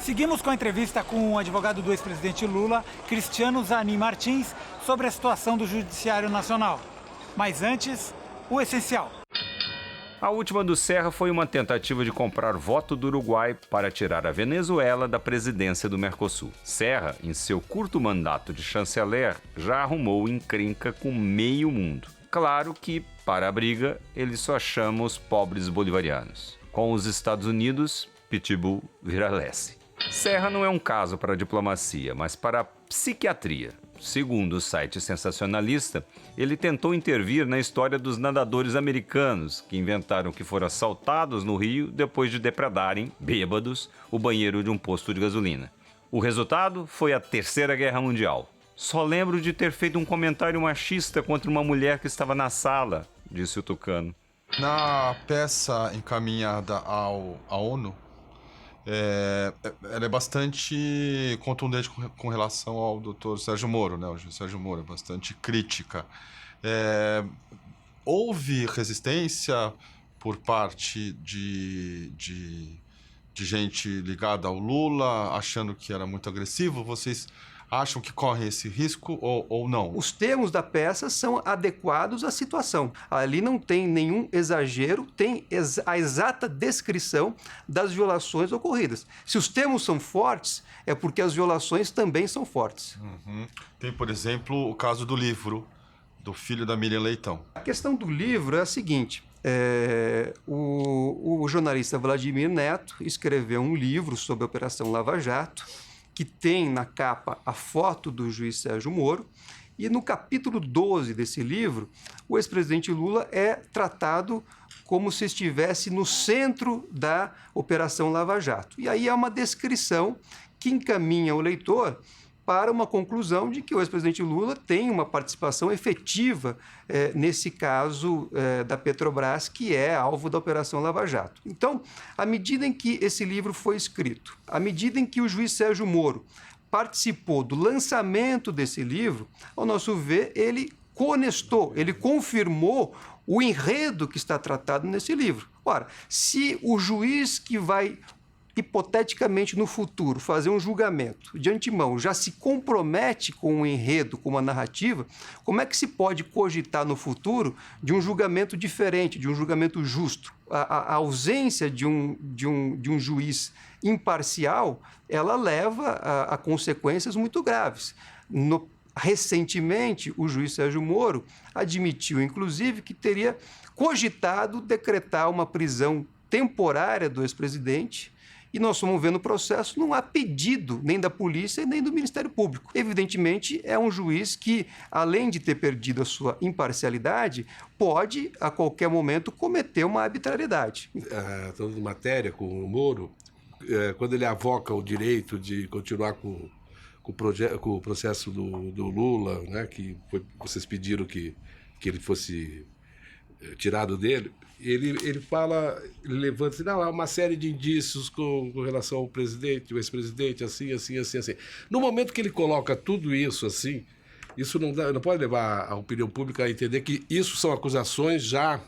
Seguimos com a entrevista com o advogado do ex-presidente Lula, Cristiano Zanin Martins, sobre a situação do Judiciário Nacional. Mas antes, o essencial. A última do Serra foi uma tentativa de comprar voto do Uruguai para tirar a Venezuela da presidência do Mercosul. Serra, em seu curto mandato de chanceler, já arrumou encrenca com meio mundo. Claro que, para a briga, ele só chama os pobres bolivarianos. Com os Estados Unidos, Pitbull vira Lassie. Serra não é um caso para a diplomacia, mas para a psiquiatria. Segundo o site sensacionalista, ele tentou intervir na história dos nadadores americanos que inventaram que foram assaltados no Rio depois de depredarem, bêbados, o banheiro de um posto de gasolina. O resultado foi a Terceira Guerra Mundial. Só lembro de ter feito um comentário machista contra uma mulher que estava na sala, disse o tucano. Na peça encaminhada à ONU, ela é bastante contundente com relação ao doutor Sérgio Moro, né? O juiz Sérgio Moro, bastante crítica. Houve resistência por parte de gente ligada ao Lula, achando que era muito agressivo. Vocês acham que corre esse risco ou não? Os termos da peça são adequados à situação. Ali não tem nenhum exagero, tem a exata descrição das violações ocorridas. Se os termos são fortes, é porque as violações também são fortes. Uhum. Tem, por exemplo, o caso do livro do filho da Miriam Leitão. A questão do livro é a seguinte. O jornalista Vladimir Neto escreveu um livro sobre a Operação Lava Jato, que tem na capa a foto do juiz Sérgio Moro, e no capítulo 12 desse livro, o ex-presidente Lula é tratado como se estivesse no centro da Operação Lava Jato. E aí é uma descrição que encaminha o leitor para uma conclusão de que o ex-presidente Lula tem uma participação efetiva nesse caso da Petrobras, que é alvo da Operação Lava Jato. Então, à medida em que esse livro foi escrito, à medida em que o juiz Sérgio Moro participou do lançamento desse livro, ao nosso ver, ele conestou, ele confirmou o enredo que está tratado nesse livro. Ora, se o juiz que vai hipoteticamente no futuro fazer um julgamento de antemão já se compromete com um enredo, com uma narrativa, como é que se pode cogitar no futuro de um julgamento diferente, de um julgamento justo? A ausência de um juiz imparcial, ela leva a consequências muito graves. Recentemente, o juiz Sérgio Moro admitiu, inclusive, que teria cogitado decretar uma prisão temporária do ex-presidente. E nós fomos vendo o processo, não há pedido nem da polícia nem do Ministério Público. Evidentemente, é um juiz que, além de ter perdido a sua imparcialidade, pode, a qualquer momento, cometer uma arbitrariedade. Estamos em matéria com o Moro, quando ele avoca o direito de continuar com o processo do Lula, né, que vocês pediram que ele fosse tirado dele, ele fala, ele levanta assim, não, há uma série de indícios com relação ao presidente, o ex-presidente, assim. No momento que ele coloca tudo isso assim, isso não pode levar a opinião pública a entender que isso são acusações já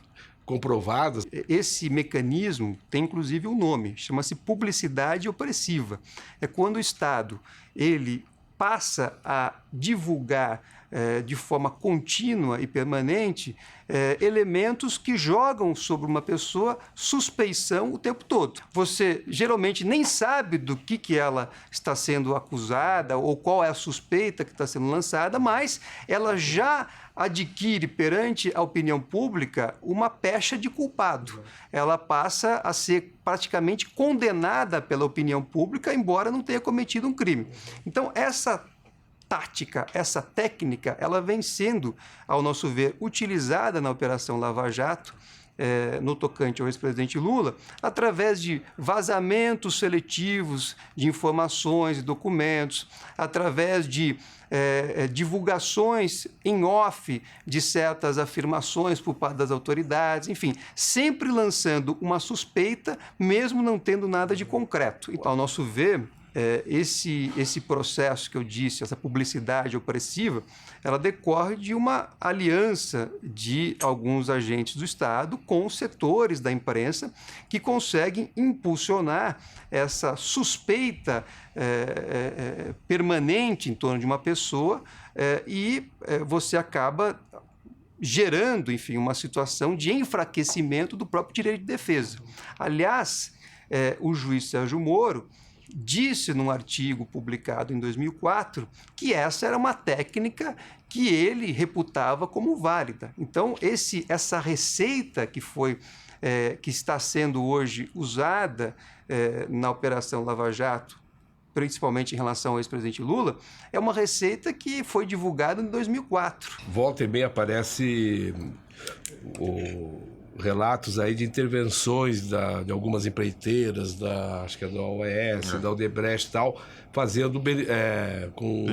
comprovadas. Esse mecanismo tem inclusive um nome, chama-se publicidade opressiva. É quando o Estado, ele passa a divulgar de forma contínua e permanente elementos que jogam sobre uma pessoa suspeição o tempo todo. Você geralmente nem sabe do que ela está sendo acusada ou qual é a suspeita que está sendo lançada, mas ela já adquire perante a opinião pública uma pecha de culpado. Ela passa a ser praticamente condenada pela opinião pública, embora não tenha cometido um crime. Então, essa tática, essa técnica, ela vem sendo, ao nosso ver, utilizada na Operação Lava Jato, no tocante ao ex-presidente Lula, através de vazamentos seletivos de informações e documentos, através de divulgações em off de certas afirmações por parte das autoridades, enfim, sempre lançando uma suspeita, mesmo não tendo nada de concreto. Então, ao nosso ver, esse processo que eu disse, essa publicidade opressiva, ela decorre de uma aliança de alguns agentes do Estado com setores da imprensa que conseguem impulsionar essa suspeita permanente em torno de uma pessoa e você acaba gerando, enfim, uma situação de enfraquecimento do próprio direito de defesa. Aliás, o juiz Sérgio Moro disse num artigo publicado em 2004 que essa era uma técnica que ele reputava como válida. Então, essa receita que está sendo hoje usada na Operação Lava Jato, principalmente em relação ao ex-presidente Lula, é uma receita que foi divulgada em 2004. Volta e meia aparece relatos aí de intervenções de algumas empreiteiras, acho que é da OAS, da Odebrecht e tal, fazendo com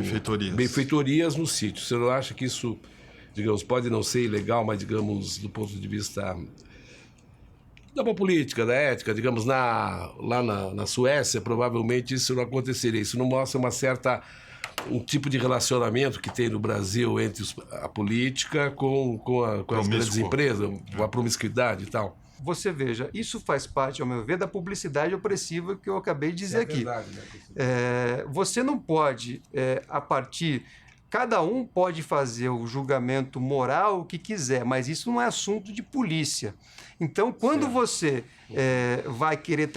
benfeitorias no sítio. Você não acha que isso, digamos, pode não ser ilegal, mas, digamos, do ponto de vista da boa política, da ética, digamos, lá na Suécia, provavelmente isso não aconteceria. Isso não mostra um tipo de relacionamento que tem no Brasil entre a política com as grandes empresas, a promiscuidade e tal. Você veja, isso faz parte, ao meu ver, da publicidade opressiva que eu acabei de dizer aqui. Verdade, né? Você não pode, cada um pode fazer o julgamento moral que quiser, mas isso não é assunto de polícia. Então, quando você vai querer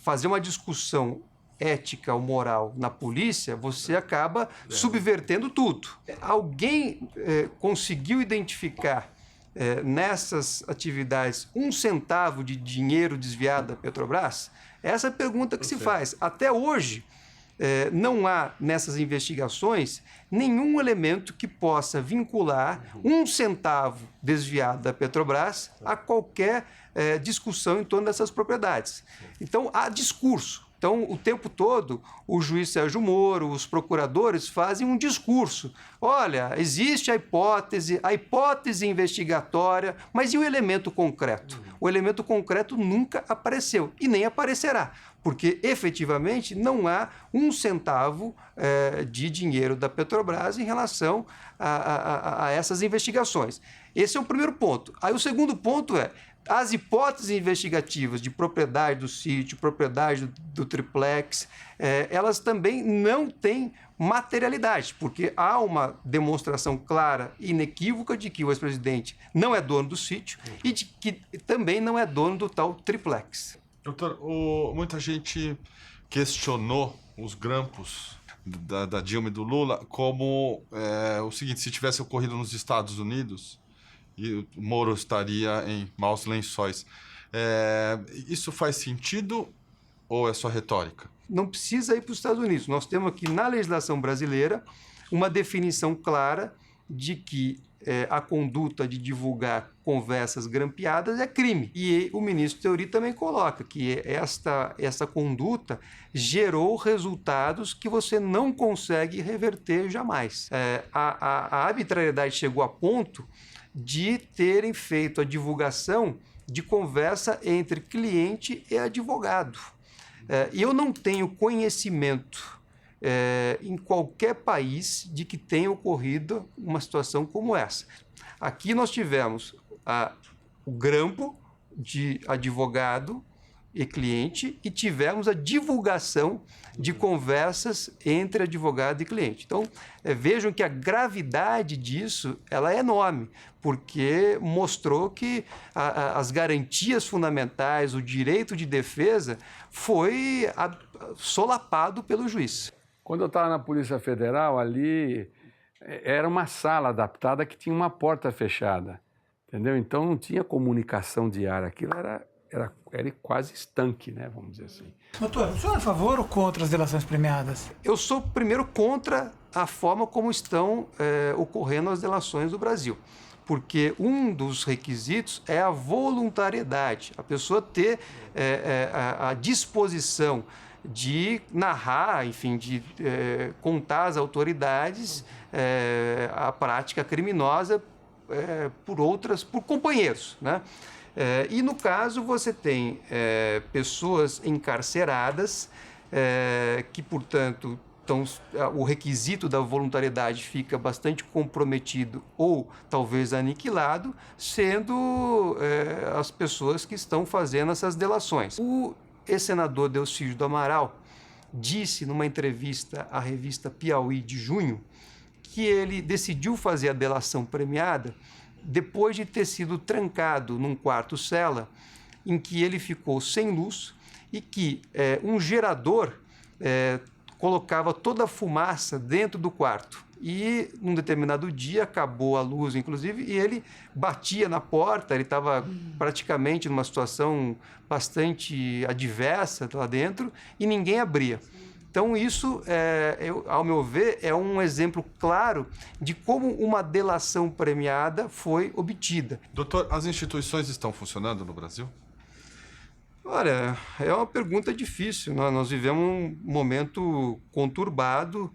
fazer uma discussão ética ou moral na polícia, você acaba subvertendo tudo. Alguém conseguiu identificar nessas atividades 1 centavo de dinheiro desviado da Petrobras? Essa é a pergunta que se faz. Até hoje, não há nessas investigações nenhum elemento que possa vincular 1 centavo desviado da Petrobras a qualquer discussão em torno dessas propriedades. Então, há discurso. Então, o tempo todo, o juiz Sérgio Moro, os procuradores fazem um discurso. Olha, existe a hipótese investigatória, mas e o elemento concreto? O elemento concreto nunca apareceu e nem aparecerá, porque efetivamente não há 1 centavo de dinheiro da Petrobras em relação a essas investigações. Esse é o primeiro ponto. Aí o segundo ponto as hipóteses investigativas de propriedade do sítio, propriedade do triplex, elas também não têm materialidade, porque há uma demonstração clara e inequívoca de que o ex-presidente não é dono do sítio e de que também não é dono do tal triplex. Doutor, muita gente questionou os grampos da Dilma e do Lula como o seguinte: se tivesse ocorrido nos Estados Unidos, e o Moro estaria em maus lençóis. Isso faz sentido ou é só retórica? Não precisa ir para os Estados Unidos. Nós temos aqui na legislação brasileira uma definição clara de que a conduta de divulgar conversas grampeadas é crime. E o ministro Teori também coloca que essa conduta gerou resultados que você não consegue reverter jamais. A arbitrariedade chegou a ponto de terem feito a divulgação de conversa entre cliente e advogado. E eu não tenho conhecimento em qualquer país de que tenha ocorrido uma situação como essa. Aqui nós tivemos o grampo de advogado e cliente e tivemos a divulgação de conversas entre advogado e cliente. Então, vejam que a gravidade disso ela é enorme, porque mostrou que as garantias fundamentais, o direito de defesa foi solapado pelo juiz. Quando eu estava na Polícia Federal, ali era uma sala adaptada que tinha uma porta fechada, entendeu? Então não tinha comunicação diária, aquilo era quase estanque, né? Vamos dizer assim. Doutor, o senhor é a favor ou contra as delações premiadas? Eu sou, primeiro, contra a forma como estão ocorrendo as delações do Brasil. Porque um dos requisitos é a voluntariedade, a pessoa ter a disposição de narrar, enfim, de contar às autoridades a prática criminosa por companheiros, né? E no caso você tem pessoas encarceradas que, portanto, então, o requisito da voluntariedade fica bastante comprometido ou talvez aniquilado, sendo as pessoas que estão fazendo essas delações. O ex-senador Delcídio do Amaral disse numa entrevista à revista Piauí de junho que ele decidiu fazer a delação premiada depois de ter sido trancado num quarto-cela em que ele ficou sem luz e que um gerador colocava toda a fumaça dentro do quarto. E, num determinado dia, acabou a luz, inclusive, e ele batia na porta, ele estava praticamente numa situação bastante adversa lá dentro, e ninguém abria. Então, isso, ao meu ver, é um exemplo claro de como uma delação premiada foi obtida. Doutor, as instituições estão funcionando no Brasil? Olha, é uma pergunta difícil. Nós vivemos um momento conturbado,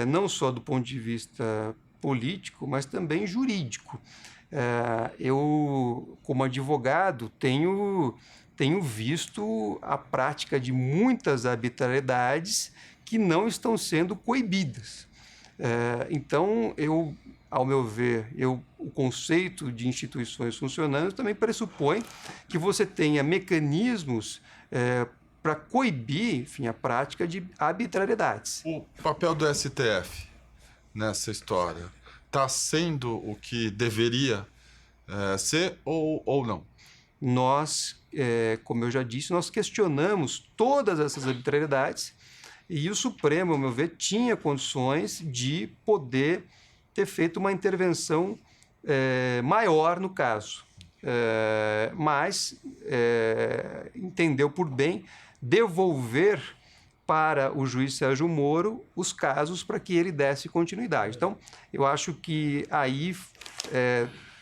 não só do ponto de vista político, mas também jurídico. Eu, como advogado, tenho visto a prática de muitas arbitrariedades que não estão sendo coibidas. Então, ao meu ver, o conceito de instituições funcionando também pressupõe que você tenha mecanismos para coibir, enfim, a prática de arbitrariedades. O papel do STF nessa história está sendo o que deveria ser ou não? Nós, como eu já disse, nós questionamos todas essas arbitrariedades e o Supremo, ao meu ver, tinha condições de poder ter feito uma intervenção maior no caso, mas entendeu por bem devolver para o juiz Sérgio Moro os casos para que ele desse continuidade. Então, eu acho que aí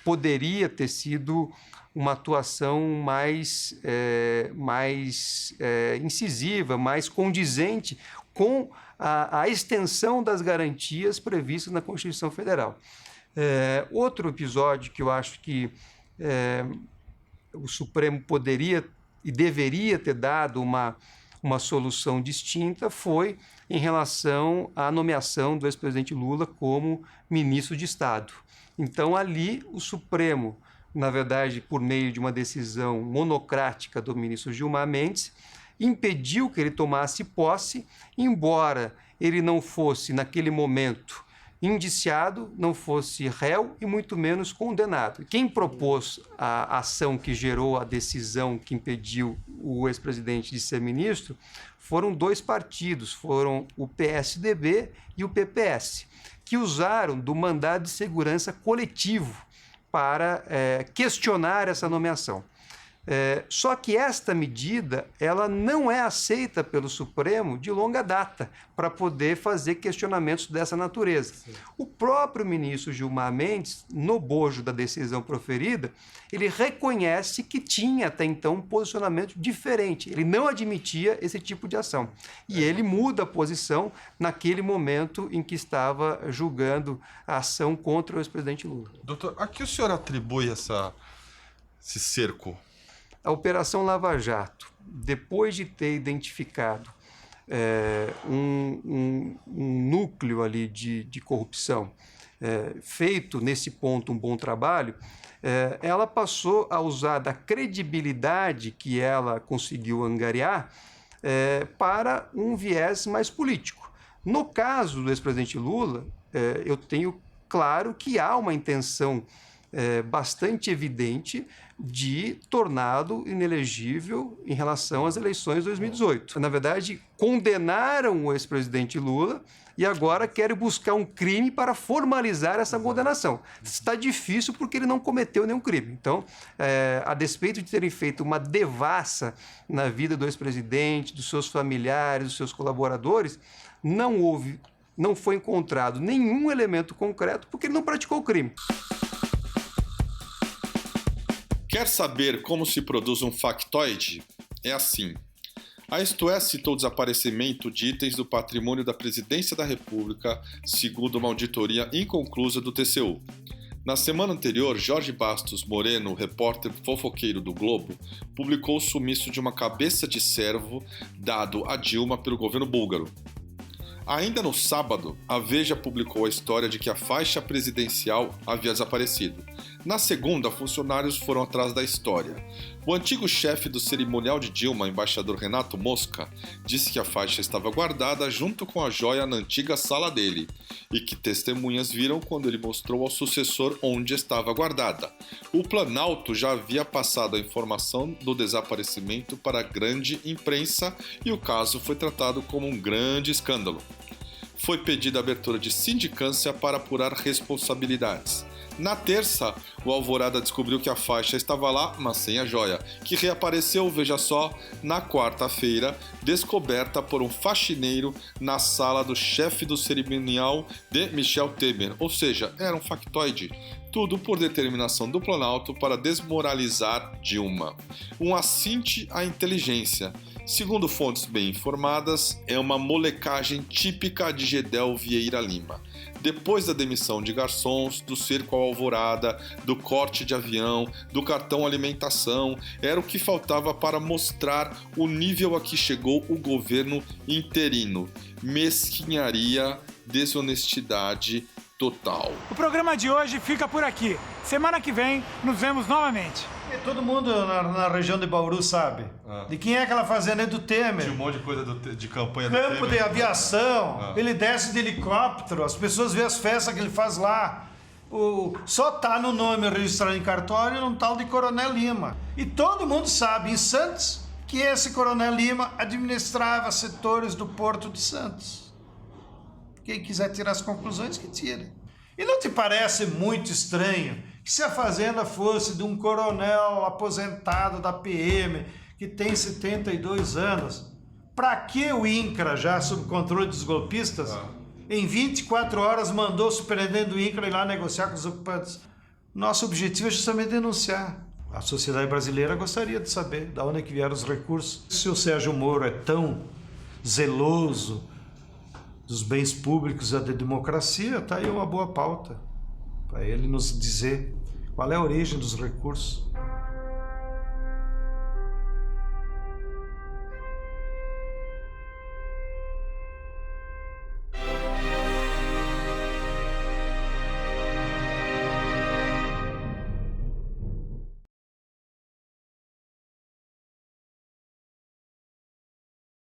poderia ter sido uma atuação mais incisiva, mais condizente com a extensão das garantias previstas na Constituição Federal. Outro episódio que eu acho que o Supremo poderia e deveria ter dado uma solução distinta foi em relação à nomeação do ex-presidente Lula como ministro de Estado. Então, ali, o Supremo, na verdade, por meio de uma decisão monocrática do ministro Gilmar Mendes, impediu que ele tomasse posse, embora ele não fosse, naquele momento, indiciado, não fosse réu e muito menos condenado. Quem propôs a ação que gerou a decisão que impediu o ex-presidente de ser ministro foram dois partidos, foram o PSDB e o PPS, que usaram do mandado de segurança coletivo para questionar essa nomeação. Só que esta medida ela não é aceita pelo Supremo de longa data para poder fazer questionamentos dessa natureza. Sim. O próprio ministro Gilmar Mendes, no bojo da decisão proferida, ele reconhece que tinha até então um posicionamento diferente. Ele não admitia esse tipo de ação. E ele muda a posição naquele momento em que estava julgando a ação contra o ex-presidente Lula. Doutor, a que o senhor atribui esse cerco? A Operação Lava Jato, depois de ter identificado um núcleo ali de corrupção, feito nesse ponto um bom trabalho, ela passou a usar da credibilidade que ela conseguiu angariar para um viés mais político. No caso do ex-presidente Lula, eu tenho claro que há uma intenção bastante evidente de torná-lo inelegível em relação às eleições de 2018. Na verdade, condenaram o ex-presidente Lula e agora querem buscar um crime para formalizar essa condenação. Está difícil porque ele não cometeu nenhum crime. Então, a despeito de terem feito uma devassa na vida do ex-presidente, dos seus familiares, dos seus colaboradores, não foi encontrado nenhum elemento concreto porque ele não praticou o crime. Quer saber como se produz um factoide? É assim. A Isto É citou o desaparecimento de itens do patrimônio da Presidência da República, segundo uma auditoria inconclusa do TCU. Na semana anterior, Jorge Bastos Moreno, repórter fofoqueiro do Globo, publicou o sumiço de uma cabeça de servo dado a Dilma pelo governo búlgaro. Ainda no sábado, a Veja publicou a história de que a faixa presidencial havia desaparecido. Na segunda, funcionários foram atrás da história. O antigo chefe do cerimonial de Dilma, embaixador Renato Mosca, disse que a faixa estava guardada junto com a joia na antiga sala dele e que testemunhas viram quando ele mostrou ao sucessor onde estava guardada. O Planalto já havia passado a informação do desaparecimento para a grande imprensa e o caso foi tratado como um grande escândalo. Foi pedida a abertura de sindicância para apurar responsabilidades. Na terça, o Alvorada descobriu que a faixa estava lá, mas sem a joia, que reapareceu, veja só, na quarta-feira, descoberta por um faxineiro na sala do chefe do cerimonial de Michel Temer, ou seja, era um factoide. Tudo por determinação do Planalto para desmoralizar Dilma. Um assinte à inteligência. Segundo fontes bem informadas, é uma molecagem típica de Gedel Vieira Lima. Depois da demissão de garçons, do cerco ao Alvorada, do corte de avião, do cartão alimentação, era o que faltava para mostrar o nível a que chegou o governo interino. Mesquinharia, desonestidade total. O programa de hoje fica por aqui. Semana que vem, nos vemos novamente. E todo mundo na região de Bauru sabe. De quem é aquela fazenda? É do Temer. Tinha um monte de coisa de campanha do Campo Temer. de aviação. Ele desce de helicóptero. As pessoas veem as festas que ele faz lá. Só tá no nome registrado em cartório um tal de Coronel Lima. E todo mundo sabe em Santos que esse Coronel Lima administrava setores do Porto de Santos. Quem quiser tirar as conclusões, que tire. E não te parece muito estranho que se a fazenda fosse de um coronel aposentado da PM, que tem 72 anos, para que o INCRA, já sob controle dos golpistas, em 24 horas mandou o superintendente do INCRA ir lá negociar com os ocupantes? Nosso objetivo é justamente denunciar. A sociedade brasileira gostaria de saber de onde é que vieram os recursos. Se o Sérgio Moro é tão zeloso dos bens públicos e da democracia, está aí uma boa pauta para ele nos dizer qual é a origem dos recursos.